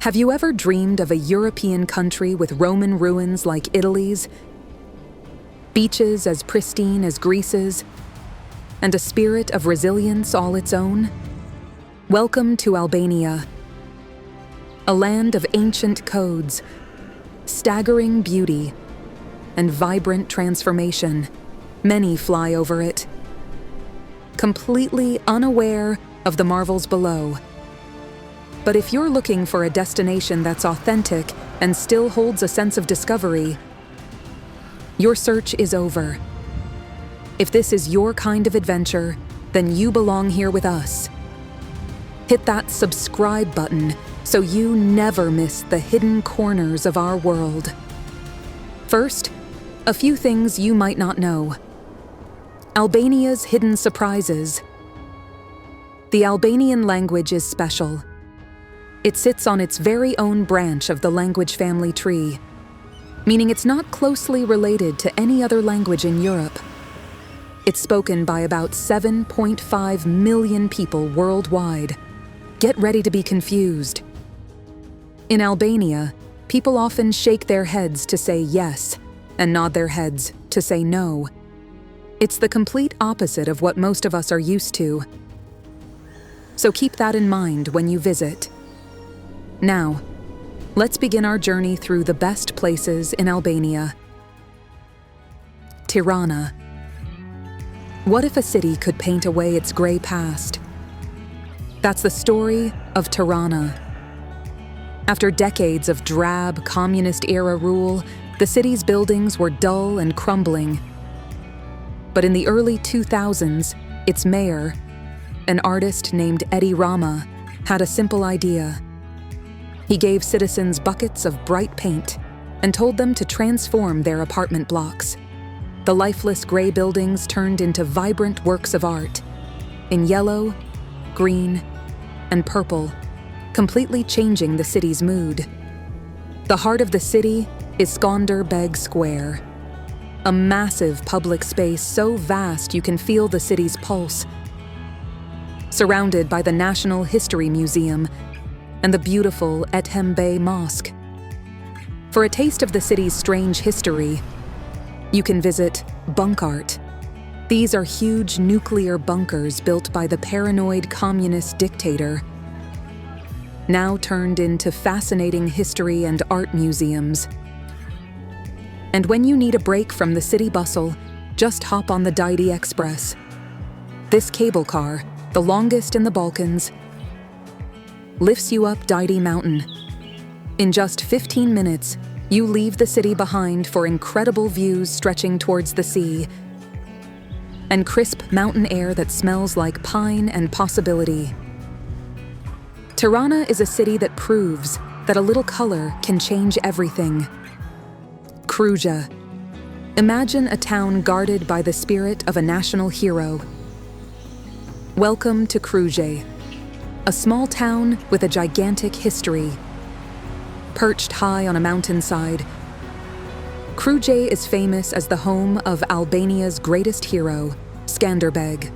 Have you ever dreamed of a European country with Roman ruins like Italy's, beaches as pristine as Greece's, and a spirit of resilience all its own? Welcome to Albania, a land of ancient codes, staggering beauty, and vibrant transformation. Many fly over it, completely unaware of the marvels below. But if you're looking for a destination that's authentic and still holds a sense of discovery, your search is over. If this is your kind of adventure, then you belong here with us. Hit that subscribe button so you never miss the hidden corners of our world. First, a few things you might not know. Albania's hidden surprises. The Albanian language is special. It sits on its very own branch of the language family tree, meaning it's not closely related to any other language in Europe. It's spoken by about 7.5 million people worldwide. Get ready to be confused. In Albania, people often shake their heads to say yes and nod their heads to say no. It's the complete opposite of what most of us are used to. So keep that in mind when you visit. Now, let's begin our journey through the best places in Albania. Tirana. What if a city could paint away its gray past? That's the story of Tirana. After decades of drab, communist-era rule, the city's buildings were dull and crumbling. But in the early 2000s, its mayor, an artist named Edi Rama, had a simple idea. He gave citizens buckets of bright paint and told them to transform their apartment blocks. The lifeless gray buildings turned into vibrant works of art in yellow, green, and purple, completely changing the city's mood. The heart of the city is Skanderbeg Square, a massive public space so vast you can feel the city's pulse, surrounded by the National History Museum and the beautiful Ethem Bey Mosque. For a taste of the city's strange history, you can visit Bunkart. These are huge nuclear bunkers built by the paranoid communist dictator, now turned into fascinating history and art museums. And when you need a break from the city bustle, just hop on the Didi Express. This cable car, the longest in the Balkans, lifts you up Didi Mountain. In just 15 minutes, you leave the city behind for incredible views stretching towards the sea and crisp mountain air that smells like pine and possibility. Tirana is a city that proves that a little color can change everything. Krujë. Imagine a town guarded by the spirit of a national hero. Welcome to Krujë, a small town with a gigantic history. Perched high on a mountainside, Krujë is famous as the home of Albania's greatest hero, Skanderbeg.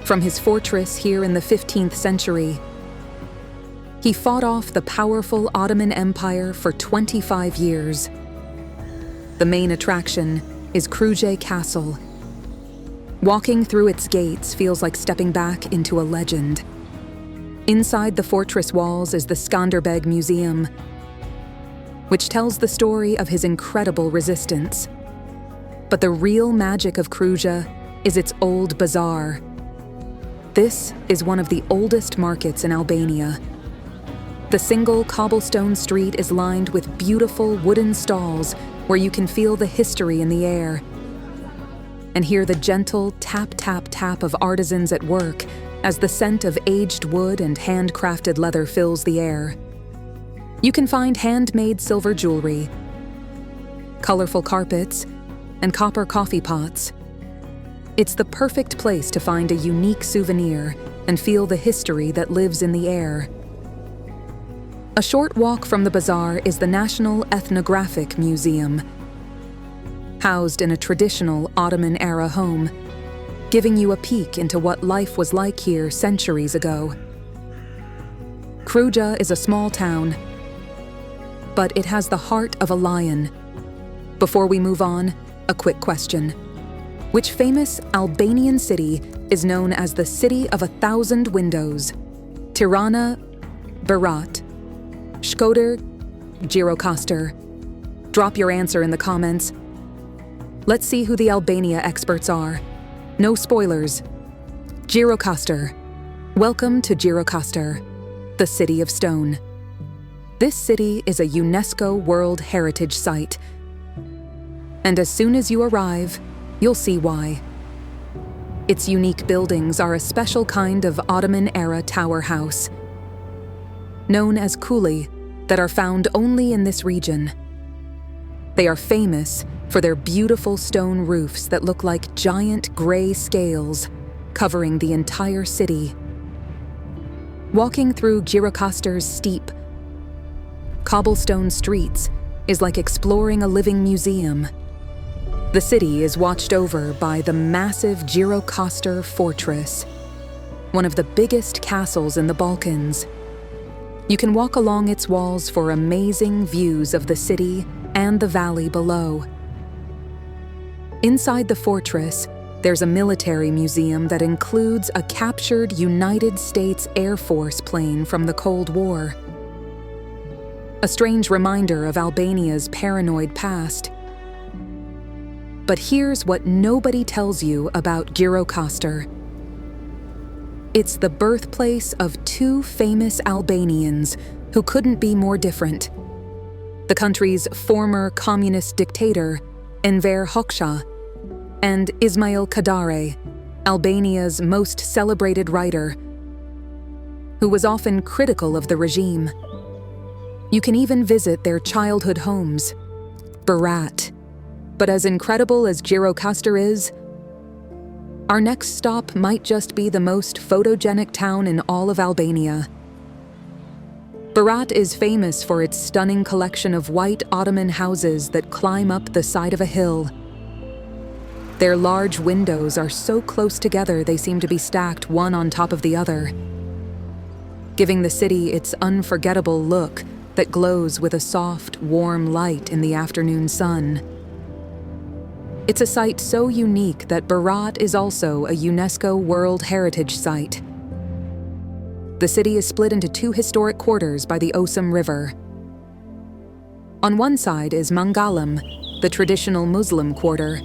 From his fortress here in the 15th century, he fought off the powerful Ottoman Empire for 25 years. The main attraction is Krujë Castle. Walking through its gates feels like stepping back into a legend. Inside the fortress walls is the Skanderbeg Museum, which tells the story of his incredible resistance. But the real magic of Krujë is its old bazaar. This is one of the oldest markets in Albania. The single cobblestone street is lined with beautiful wooden stalls where you can feel the history in the air and hear the gentle tap, tap, tap of artisans at work as the scent of aged wood and handcrafted leather fills the air. You can find handmade silver jewelry, colorful carpets, and copper coffee pots. It's the perfect place to find a unique souvenir and feel the history that lives in the air. A short walk from the bazaar is the National Ethnographic Museum, housed in a traditional Ottoman-era home, giving you a peek into what life was like here centuries ago. Krujë is a small town, but it has the heart of a lion. Before we move on, a quick question. Which famous Albanian city is known as the City of 1,000 Windows? Tirana, Berat, Shkodër, Gjirokastër. Drop your answer in the comments. Let's see who the Albania experts are. No spoilers. Gjirokastër. Welcome to Gjirokastër, the City of Stone. This city is a UNESCO World Heritage Site. And as soon as you arrive, you'll see why. Its unique buildings are a special kind of Ottoman-era tower house, known as Krujë, that are found only in this region. They are famous for their beautiful stone roofs that look like giant gray scales covering the entire city. Walking through Gjirokastër's steep, cobblestone streets is like exploring a living museum. The city is watched over by the massive Gjirokastër Fortress, one of the biggest castles in the Balkans. You can walk along its walls for amazing views of the city and the valley below. Inside the fortress, there's a military museum that includes a captured United States Air Force plane from the Cold War. A strange reminder of Albania's paranoid past. But here's what nobody tells you about Gjirokastër. It's the birthplace of two famous Albanians who couldn't be more different. The country's former communist dictator, Enver Hoxha, and Ismail Kadare, Albania's most celebrated writer, who was often critical of the regime. You can even visit their childhood homes, Berat. But as incredible as Gjirokastër is, our next stop might just be the most photogenic town in all of Albania. Berat is famous for its stunning collection of white Ottoman houses that climb up the side of a hill. Their large windows are so close together they seem to be stacked one on top of the other, giving the city its unforgettable look that glows with a soft, warm light in the afternoon sun. It's a site so unique that Berat is also a UNESCO World Heritage Site. The city is split into two historic quarters by the Osum River. On one side is Mangalam, the traditional Muslim quarter,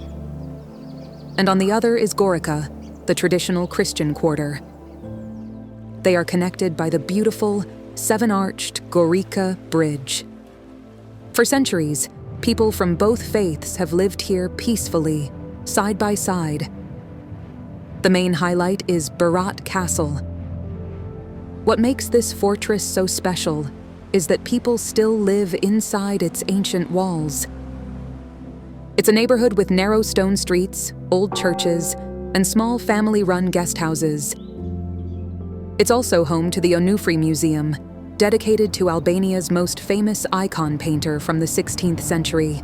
and on the other is Gorica, the traditional Christian quarter. They are connected by the beautiful, seven-arched Gorica Bridge. For centuries, people from both faiths have lived here peacefully, side by side. The main highlight is Berat Castle. What makes this fortress so special is that people still live inside its ancient walls. It's a neighborhood with narrow stone streets, old churches, and small family-run guest houses. It's also home to the Onufri Museum, dedicated to Albania's most famous icon painter from the 16th century.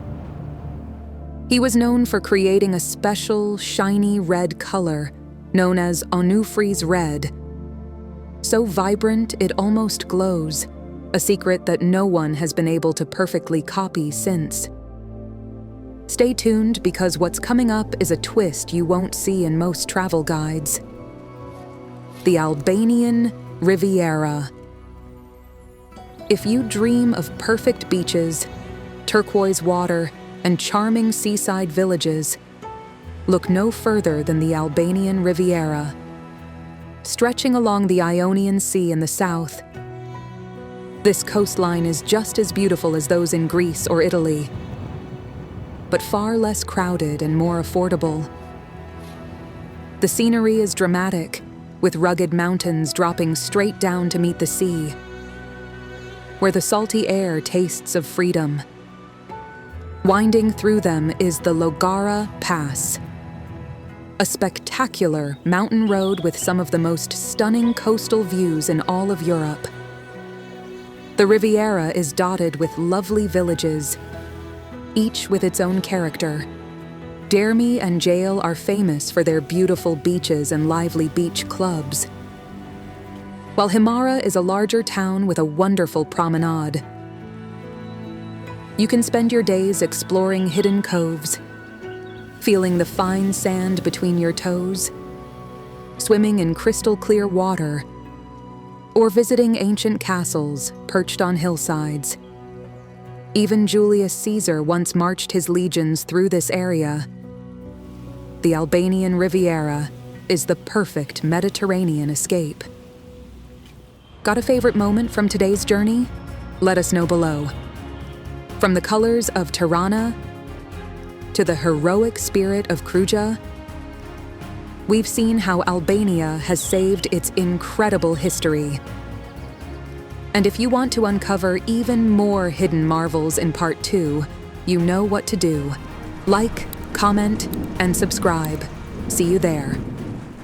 He was known for creating a special, shiny red color known as Onufri's red. So vibrant it almost glows, a secret that no one has been able to perfectly copy since. Stay tuned because what's coming up is a twist you won't see in most travel guides. The Albanian Riviera. If you dream of perfect beaches, turquoise water, and charming seaside villages, look no further than the Albanian Riviera. Stretching along the Ionian Sea in the south, this coastline is just as beautiful as those in Greece or Italy, but far less crowded and more affordable. The scenery is dramatic, with rugged mountains dropping straight down to meet the sea, where the salty air tastes of freedom. Winding through them is the Logara Pass, a spectacular mountain road with some of the most stunning coastal views in all of Europe. The Riviera is dotted with lovely villages, each with its own character. Dermi and Jail are famous for their beautiful beaches and lively beach clubs. while Himara is a larger town with a wonderful promenade. You can spend your days exploring hidden coves, feeling the fine sand between your toes, swimming in crystal-clear water, or visiting ancient castles perched on hillsides. Even Julius Caesar once marched his legions through this area. The Albanian Riviera is the perfect Mediterranean escape. Got a favorite moment from today's journey? Let us know below. From the colors of Tirana to the heroic spirit of Krujë, we've seen how Albania has saved its incredible history. And if you want to uncover even more hidden marvels in Part 2, you know what to do. Like, comment, and subscribe. See you there.